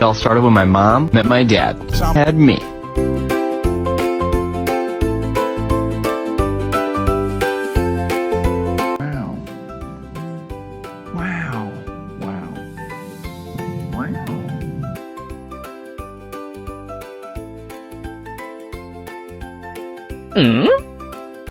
all started when my mom met my dad. Had me. Wow. Wow. Wow. Wow.